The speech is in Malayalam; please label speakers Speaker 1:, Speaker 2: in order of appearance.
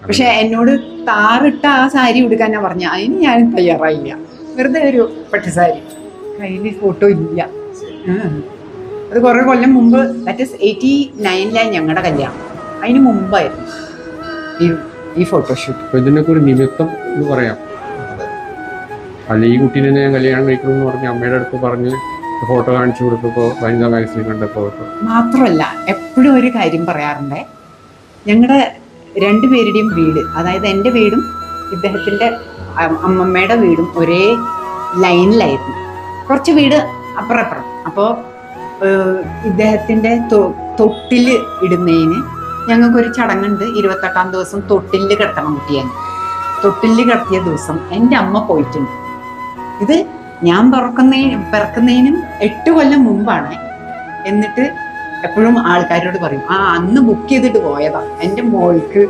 Speaker 1: പക്ഷെ എന്നോട് താറിട്ട ആ സാരി ഉടുക്കാനാ പറഞ്ഞ, അതിന് ഞാൻ തയ്യാറായില്ല. വെറുതെ ഒരു പട്ടുസാരി, കയ്യിൽ ഫോട്ടോ ഇല്ല. അത് കുറെ കൊല്ലം മുമ്പ്, ദാറ്റ് ഇസ് 89 ഞങ്ങളുടെ കല്യാണം. അതിന് മുമ്പായിരുന്നു ഈ ഫോട്ടോഷൂട്ട്.
Speaker 2: ഇതിനൊക്കെ ഒരു നിമിത്തം എന്ന് പറയാം. അല്ല, ഈ കുട്ടീനെ ഞാൻ കല്യാണം കഴിക്കണം എന്ന് പറഞ്ഞ് അമ്മയുടെ അടുത്ത് പറഞ്ഞ് ഫോട്ടോ കാണിച്ചു കൊടുത്തപ്പോൾ വനിതാ മാഗസിൻ കണ്ടപ്പോൾ
Speaker 1: മാത്രമല്ല, എപ്പോഴും ഒരു കാര്യം പറയാറുണ്ട്, ഞങ്ങളുടെ രണ്ടുപേരുടെയും വീട്, അതായത് എൻ്റെ വീടും ഇദ്ദേഹത്തിൻ്റെ അമ്മമ്മയുടെ വീടും ഒരേ ലൈനിലായിരുന്നു. കുറച്ച് വീട് അപ്പുറം. അപ്പോൾ ഇദ്ദേഹത്തിൻ്റെ തൊട്ടിൽ ഇടുന്നതിന് ഞങ്ങൾക്കൊരു ചടങ്ങുണ്ട്. 28ാം ദിവസം തൊട്ടിൽ കിടത്തണം കുട്ടിയാണ്. തൊട്ടിൽ കിടത്തിയ ദിവസം എൻ്റെ അമ്മ പോയിട്ടുണ്ട്. ഇത് ഞാൻ പിറക്കുന്നതിനും 8 കൊല്ലം മുമ്പാണ്. എന്നിട്ട് എപ്പോഴും ആൾക്കാരോട് പറയും, അന്ന് ബുക്ക് ചെയ്തിട്ട് പോയതാ എൻ്റെ മോൾക്ക്